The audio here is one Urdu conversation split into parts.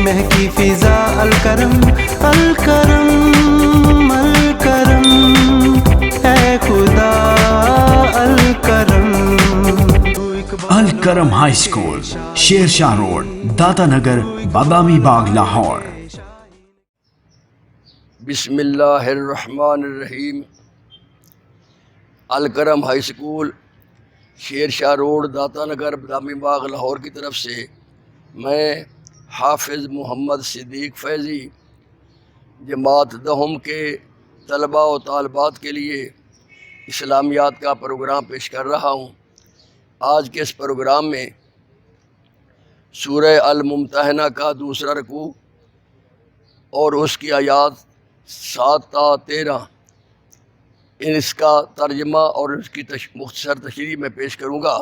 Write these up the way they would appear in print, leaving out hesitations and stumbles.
مہکی فضا الکرم الکرم الکرم اے خدا Al-Karam Al-Karam high school, Sher Shah road, داتا نگر، بادامی باغ، لاہور۔ بسم اللہ الرحمن الرحیم۔ Al-Karam high school, Sher Shah road, داتا نگر، بادامی باغ، لاہور کی طرف سے میں حافظ محمد صدیق فیضی جماعت دہم کے طلباء و طالبات کے لیے اسلامیات کا پروگرام پیش کر رہا ہوں۔ آج کے اس پروگرام میں سورہ الممتحنہ کا دوسرا رکوع اور اس کی آیات 7 تا 13 اس کا ترجمہ اور اس کی مختصر تشریح میں پیش کروں گا۔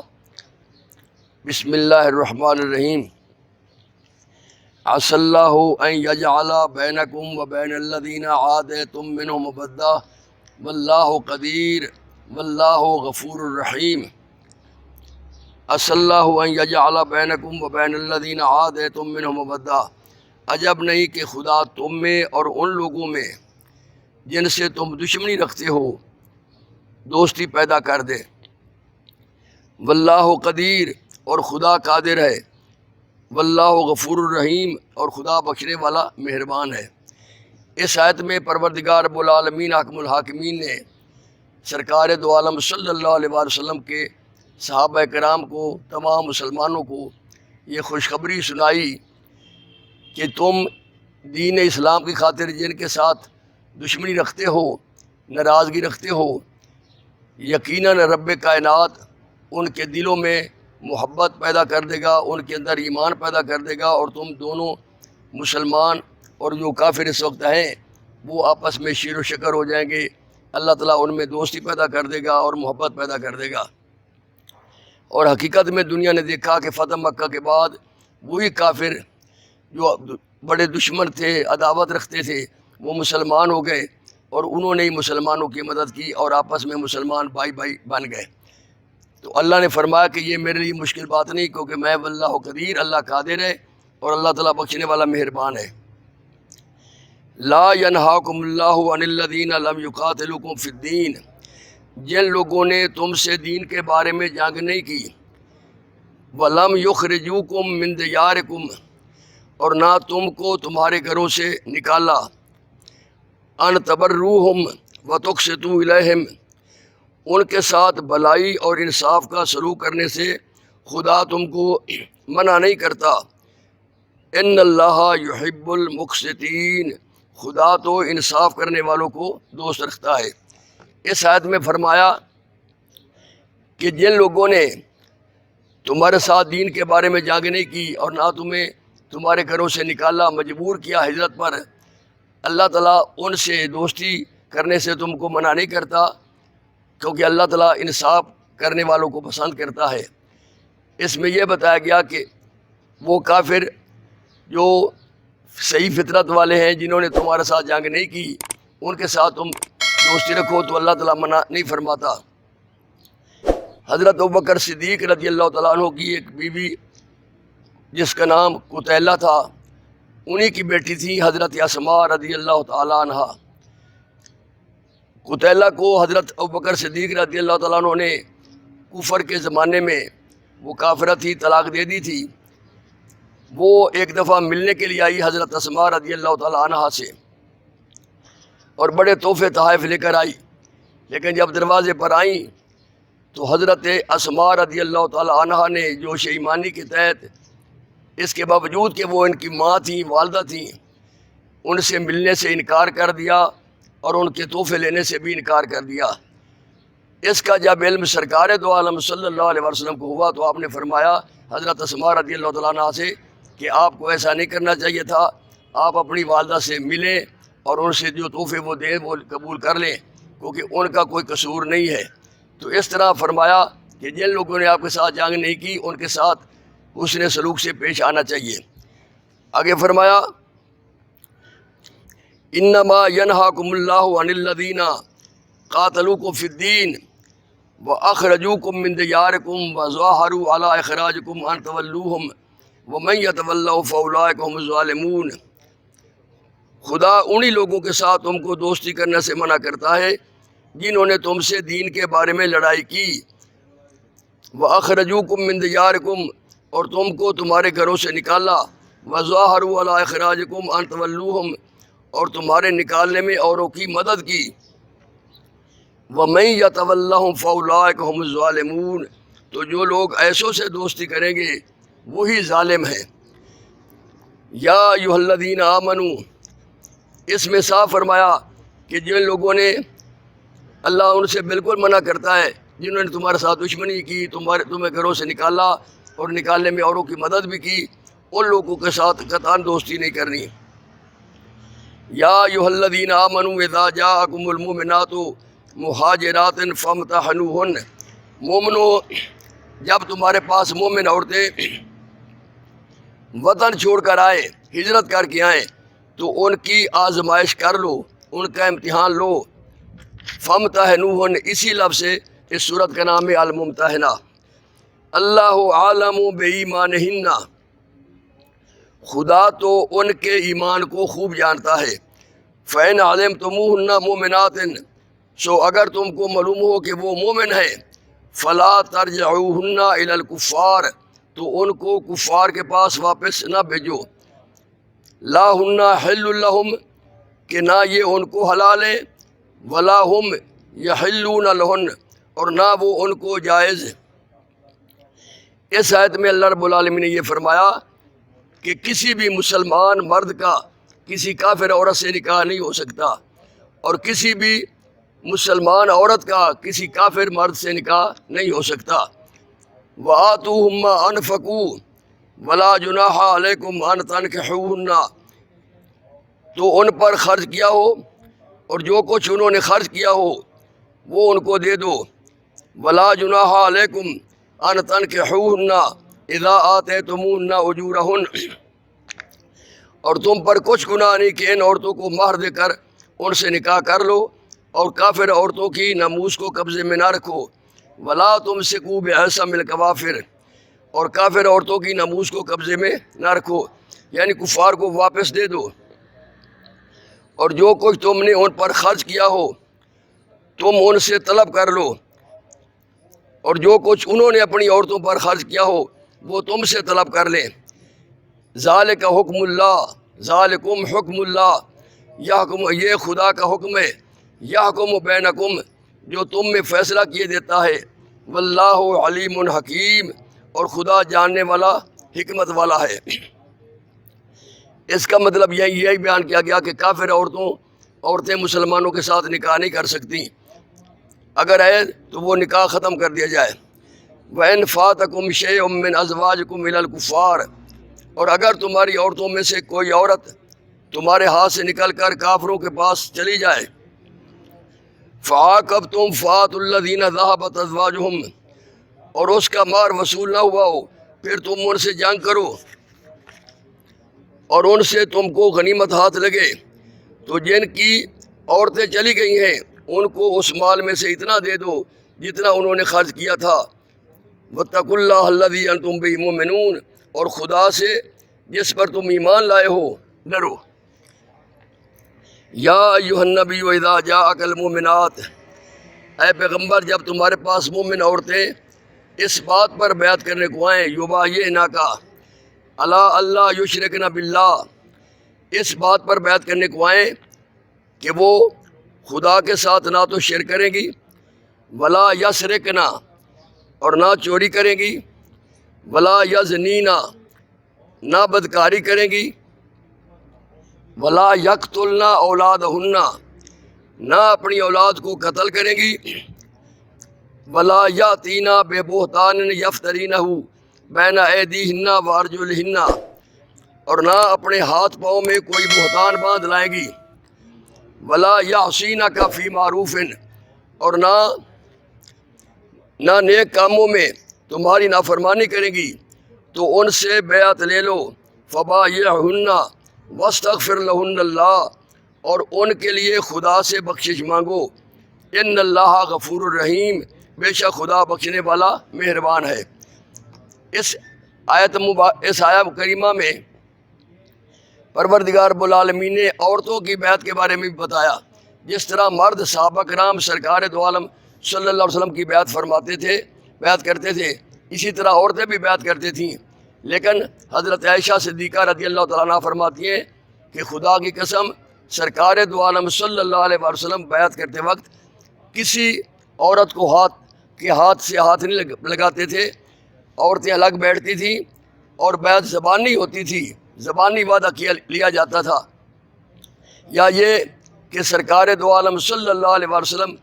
بسم اللہ الرحمن الرحیم۔ عسى الله أن يجعل بينكم وبين الذين عاديتم منهم مودة والله قدير والله غفور رحيم۔ عسى الله أن يجعل بينكم وبين الذين عاديتم منهم مودة، عجب نہیں کہ خدا تم میں اور ان لوگوں میں جن سے تم دشمنی رکھتے ہو دوستی پیدا کر دے۔ واللہ قدیر، اور خدا قادر ہے۔ واللہ غفور الرحیم، اور خدا بخشنے والا مہربان ہے۔ اس آیت میں پروردگار رب العالمین حکم الحاکمین نے سرکار دو عالم صلی اللہ علیہ وآلہ وسلم کے صحابہ کرام کو، تمام مسلمانوں کو یہ خوشخبری سنائی کہ تم دین اسلام کی خاطر جن کے ساتھ دشمنی رکھتے ہو، ناراضگی رکھتے ہو، یقیناً رب کائنات ان کے دلوں میں محبت پیدا کر دے گا، ان کے اندر ایمان پیدا کر دے گا، اور تم دونوں مسلمان اور جو کافر اس وقت ہیں وہ آپس میں شیر و شکر ہو جائیں گے۔ اللہ تعالیٰ ان میں دوستی پیدا کر دے گا اور محبت پیدا کر دے گا۔ اور حقیقت میں دنیا نے دیکھا کہ فتح مکہ کے بعد وہی کافر جو بڑے دشمن تھے، عداوت رکھتے تھے، وہ مسلمان ہو گئے، اور انہوں نے ہی مسلمانوں کی مدد کی اور آپس میں مسلمان بھائی بھائی بن گئے۔ تو اللہ نے فرمایا کہ یہ میرے لیے مشکل بات نہیں، کیونکہ میں واللہ قدیر، اللہ قادر ہے اور اللہ تعالیٰ بخشنے والا مہربان ہے۔ لا ینہاکم اللہ عن الذین لم یقاتلوکم فی الدین، جن لوگوں نے تم سے دین کے بارے میں جنگ نہیں کی، ولم یخرجوکم من دیارکم، اور نہ تم کو تمہارے گھروں سے نکالا، ان تبروہم وتقسطوا الیہم، ان کے ساتھ بھلائی اور انصاف کا سلوک کرنے سے خدا تم کو منع نہیں کرتا۔ ان اللہ یحب المقسطین، خدا تو انصاف کرنے والوں کو دوست رکھتا ہے۔ اس آیت میں فرمایا کہ جن لوگوں نے تمہارے ساتھ دین کے بارے میں جنگ نہیں کی اور نہ تمہیں تمہارے گھروں سے نکالا، مجبور کیا ہجرت پر، اللہ تعالیٰ ان سے دوستی کرنے سے تم کو منع نہیں کرتا، کیونکہ اللہ تعالیٰ انصاف کرنے والوں کو پسند کرتا ہے۔ اس میں یہ بتایا گیا کہ وہ کافر جو صحیح فطرت والے ہیں، جنہوں نے تمہارے ساتھ جنگ نہیں کی، ان کے ساتھ تم دوستی رکھو تو اللہ تعالیٰ منع نہیں فرماتا۔ حضرت ابوبکر صدیق رضی اللہ تعالیٰ عنہ کی ایک بیوی جس کا نام قتیلہ تھا، انہی کی بیٹی تھی حضرت اسماء رضی اللہ تعالیٰ عنہ۔ قتیلہ کو حضرت ابوبکر صدیق رضی اللہ تعالیٰ عنہ نے کفر کے زمانے میں، وہ کافرہ تھی، طلاق دے دی تھی۔ وہ ایک دفعہ ملنے کے لیے آئی حضرت اسماء رضی اللہ تعالیٰ عنہ سے، اور بڑے تحفے تحائف لے کر آئی، لیکن جب دروازے پر آئیں تو حضرت اسماء رضی اللہ تعالیٰ عنہ نے جوش ایمانی کے تحت، اس کے باوجود کہ وہ ان کی ماں تھیں، والدہ تھیں، ان سے ملنے سے انکار کر دیا اور ان کے تحفے لینے سے بھی انکار کر دیا۔ اس کا جب علم سرکار دو عالم صلی اللہ علیہ وسلم کو ہوا تو آپ نے فرمایا حضرت اسماء رضی اللہ تعالیٰ عنہ سے کہ آپ کو ایسا نہیں کرنا چاہیے تھا، آپ اپنی والدہ سے ملیں اور ان سے جو تحفے وہ دیں وہ قبول کر لیں، کیونکہ ان کا کوئی قصور نہیں ہے۔ تو اس طرح فرمایا کہ جن لوگوں نے آپ کے ساتھ جنگ نہیں کی ان کے ساتھ حسن سلوک سے پیش آنا چاہیے۔ آگے فرمایا انما ینہاکم اللہ عن الذین قاتلوکم فی الدین واخرجوکم من دیارکم وظاہروا علی اخراجکم ان تولوہم وَمَن يَتَوَلَّهُ فَأُولَٰئِكَ هُمُ الظَّالِمُونَ، خدا انہی لوگوں کے ساتھ تم کو دوستی کرنے سے منع کرتا ہے جنہوں نے تم سے دین کے بارے میں لڑائی کی۔ وَأَخْرَجُوكُم مِّن دِيَارِكُمْ، اور تم کو تمہارے گھروں سے نکالا۔ وَظَاهَرُوا عَلَىٰ إِخْرَاجِكُمْ أَن تَوَلُّوهُمْ، اور تمہارے نکالنے میں اوروں کی مدد کی۔ وَمَن يَتَوَلَّهُمْ فَأُولَٰئِكَ هُمُ الظَّالِمُونَ، تو جو لوگ ایسوں سے دوستی کریں گے وہی ظالم ہیں۔ یا ایھا الذین آمنوا، اس میں صاف فرمایا کہ جن لوگوں نے، اللہ ان سے بالکل منع کرتا ہے جنہوں نے تمہارے ساتھ دشمنی کی، تمہیں گھروں سے نکالا اور نکالنے میں اوروں کی مدد بھی کی، ان لوگوں کے ساتھ قطعاً دوستی نہیں کرنی۔ یا ایھا الذین آمنوا اذا جاءکم المؤمنات مہاجرات فامتحنوہن، مومنو جب تمہارے پاس مومن عورتیں وطن چھوڑ کر آئیں، ہجرت کر کے آئیں، تو ان کی آزمائش کر لو، ان کا امتحان لو۔ فامتحنوہن، اسی لفظ سے اس صورت کا نام ہے الممتحنہ۔ اللہ عالم بایمانہن، خدا تو ان کے ایمان کو خوب جانتا ہے۔ فإن علمتموہن مؤمنات، سو اگر تم کو معلوم ہو کہ وہ مومن ہیں، فلا ترجعوہن الی الکفار، تو ان کو کفار کے پاس واپس نہ بھیجو۔ لا ہن حل لہم، کہ نہ یہ ان کو حلال ہے، ولا ہم یحلون لہن، اور نہ وہ ان کو جائز۔ اس آیت میں اللہ رب العالمین نے یہ فرمایا کہ کسی بھی مسلمان مرد کا کسی کافر عورت سے نکاح نہیں ہو سکتا، اور کسی بھی مسلمان عورت کا کسی کافر مرد سے نکاح نہیں ہو سکتا۔ وَآتُوهُم مَّا أَنفَقُوا وَلَا جُنَاحَ عَلَيْكُمْ أَن تَنكِحُوهُنَّ، تو ان پر خرچ کیا ہو اور جو کچھ انہوں نے خرچ کیا ہو وہ ان کو دے دو۔ وَلَا جُنَاحَ عَلَيْكُمْ أَن تَنكِحُوهُنَّ إِذَا آتَيْتُمُوهُنَّ أُجُورَهُنَّ، اور تم پر کچھ گناہ نہیں کہ ان عورتوں کو مہر دے کر ان سے نکاح کر لو، اور کافر عورتوں کی ناموس کو قبضے میں نہ رکھو۔ ولا تمسکوا بعصم الکوافر، اور کافر عورتوں کی ناموس کو قبضے میں نہ رکھو، یعنی کفار کو واپس دے دو۔ اور جو کچھ تم نے ان پر خرچ کیا ہو تم ان سے طلب کر لو، اور جو کچھ انہوں نے اپنی عورتوں پر خرچ کیا ہو وہ تم سے طلب کر لیں۔ ذالک حکم اللہ، ذالکم حکم اللہ، یہ خدا کا حکم ہے، یحکم بینکم، جو تم میں فیصلہ کیے دیتا ہے۔ واللہ علیم حکیم، اور خدا جاننے والا حکمت والا ہے۔ اس کا مطلب یہی بیان کیا گیا کہ کافر عورتیں مسلمانوں کے ساتھ نکاح نہیں کر سکتی، اگر ہے تو وہ نکاح ختم کر دیا جائے۔ وَإِنْ فَاتَكُمْ شَيْءٌ مِّنْ أَزْوَاجِكُمْ إِلَى الْكُفَّارِ، اور اگر تمہاری عورتوں میں سے کوئی عورت تمہارے ہاتھ سے نکل کر کافروں کے پاس چلی جائے، فَعَاقَبْتُمْ فَآتُوا الَّذِينَ ذَهَبَتْ أَزْوَاجُهُمْ، اور اس کا مہر وصول نہ ہوا ہو، پھر تم ان سے جنگ کرو اور ان سے تم کو غنیمت ہاتھ لگے، تو جن کی عورتیں چلی گئی ہیں ان کو اس مال میں سے اتنا دے دو جتنا انہوں نے خرچ کیا تھا۔ واتقوا اللہ الذی انتم بہ مؤمنون، اور خدا سے جس پر تم ایمان لائے ہو ڈرو۔ یا ایھا النبی اذا جاءک المؤمنات، اے پیغمبر جب تمہارے پاس مومن عورتیں اس بات پر بیعت کرنے کو آئیں، یبایعنک علی اللہ یشرکن باللہ، اس بات پر بیعت کرنے کو آئیں کہ وہ خدا کے ساتھ نہ تو شرک کریں گی، ولا یسرکن، اور نہ چوری کریں گی، ولا یزنین، نہ بدکاری کریں گی، ولا یقتلن اولادہن، نہ اپنی اولاد کو قتل کریں گی، ولا یاتین ببہتان یفترینہ بین ایدیہن وارجلہن، اور نہ اپنے ہاتھ پاؤں میں کوئی بہتان باندھ لائیں گی، ولا یعصینک فی معروف، اور نہ نیک کاموں میں تمہاری نافرمانی کریں گی، تو ان سے بیعت لے لو۔ فبایعہن واستغفر لہن اللہ، اور ان کے لیے خدا سے بخشش مانگو۔ ان اللہ غفور الرحیم، بے شک خدا بخشنے والا مہربان ہے۔ اس اس آیت کریمہ میں پروردگار رب العالمین نے عورتوں کی بیعت کے بارے میں بھی بتایا. جس طرح مرد صحابہ کرام سرکار دو عالم صلی اللہ علیہ وسلم کی بیعت فرماتے تھے، بیعت کرتے تھے، اسی طرح عورتیں بھی بیعت کرتی تھیں. لیکن حضرت عائشہ صدیقہ رضی اللہ تعالیٰ عنہ فرماتی ہیں کہ خدا کی قسم سرکار دو عالم صلی اللہ علیہ وسلم بیعت کرتے وقت کسی عورت کو ہاتھ سے ہاتھ نہیں لگاتے تھے. عورتیں الگ بیٹھتی تھیں اور بیعت زبانی ہوتی تھی، زبانی وعدہ لیا جاتا تھا. یا یہ کہ سرکار دو عالم صلی اللہ علیہ وسلم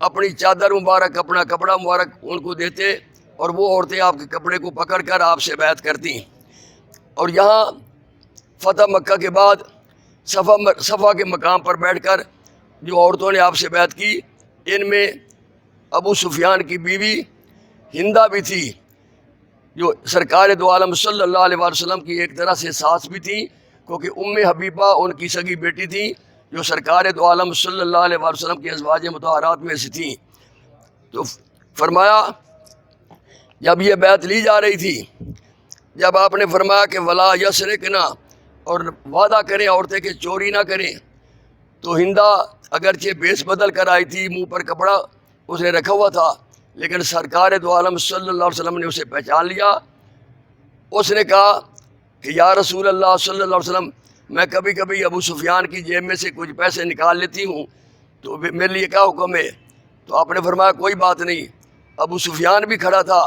اپنی چادر مبارک، اپنا کپڑا مبارک ان کو دیتے اور وہ عورتیں آپ کے کپڑے کو پکڑ کر آپ سے بیعت کرتی. اور یہاں فتح مکہ کے بعد صفا کے مقام پر بیٹھ کر جو عورتوں نے آپ سے بیعت کی، ان میں ابو سفیان کی بیوی ہندہ بھی تھی، جو سرکار دو عالم صلی اللہ علیہ وسلم کی ایک طرح سے ساس بھی تھی، کیونکہ ام حبیبہ ان کی سگی بیٹی تھی جو سرکار دو عالم صلی اللہ علیہ وسلم کی ازواج مطہرات میں سے تھیں. تو فرمایا جب یہ بیعت لی جا رہی تھی، جب آپ نے فرمایا کہ ولا یسرقنا، اور وعدہ کریں عورتیں کہ چوری نہ کریں، تو ہندہ اگرچہ بیس بدل کر آئی تھی، منہ پر کپڑا اس نے رکھا ہوا تھا، لیکن سرکار دو عالم صلی اللہ علیہ وسلم نے اسے پہچان لیا. اس نے کہا کہ یا رسول اللہ صلی اللہ علیہ وسلم، میں کبھی کبھی ابو سفیان کی جیب میں سے کچھ پیسے نکال لیتی ہوں، تو میرے لیے کیا حکم ہے؟ تو آپ نے فرمایا کوئی بات نہیں. ابو سفیان بھی کھڑا تھا،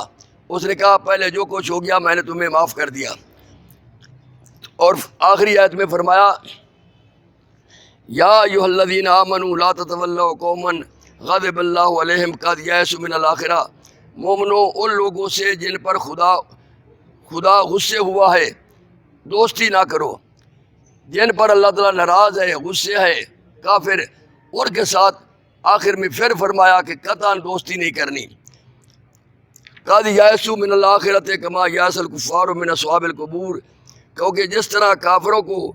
اس نے کہا پہلے جو کچھ ہو گیا میں نے تمہیں معاف کر دیا. اور آخری آیت میں فرمایا یا ایھا الذین آمنوا لا تتولوا قوما غضب اللہ علیہم قد یئسوا من الآخرہ. مومنو، ان لوگوں سے جن پر خدا غصے ہوا ہے دوستی نہ کرو. جن پر اللہ تعالیٰ ناراض ہے، غصے ہے، کافر، ان کے ساتھ آخر میں پھر فرمایا کہ قطعاً دوستی نہیں کرنی. قد یئسوا من الآخرۃ کما یئس الکفار من اصحاب القبور. کیونکہ جس طرح کافروں کو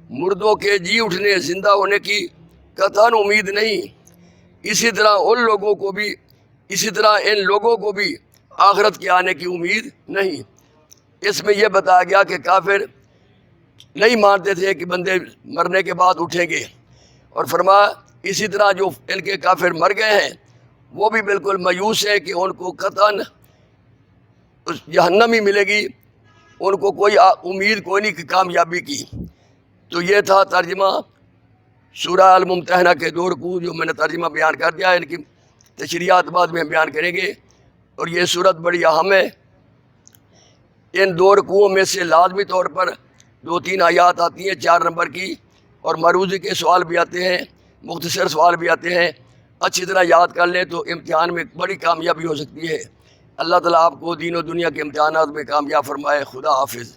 مردوں کے جی اٹھنے، زندہ ہونے کی قطعاً امید نہیں، اسی طرح ان لوگوں کو بھی آخرت کے آنے کی امید نہیں. اس میں یہ بتایا گیا کہ کافر نہیں مانتے تھے کہ بندے مرنے کے بعد اٹھیں گے، اور فرمایا اسی طرح جو ان کے کافر مر گئے ہیں وہ بھی بالکل مایوس ہیں کہ ان کو قطعاً جہنم ہی ملے گی، ان کو کوئی امید کوئی نہیں کہ کامیابی کی. تو یہ تھا ترجمہ سورہ الممتحنہ کے 2 رکوع جو میں نے ترجمہ بیان کر دیا. ان کی تشریحات بعد میں ہم بیان کریں گے. اور یہ صورت بڑی اہم ہے. ان 2 رکوعوں میں سے لازمی طور پر 2-3 آیات آتی ہیں 4 نمبر کی، اور مروزی کے سوال بھی آتے ہیں، مختصر سوال بھی آتے ہیں. اچھی طرح یاد کر لیں تو امتحان میں بڑی کامیابی ہو سکتی ہے. اللہ تعالیٰ آپ کو دین و دنیا کے امتحانات میں کامیاب فرمائے. خدا حافظ.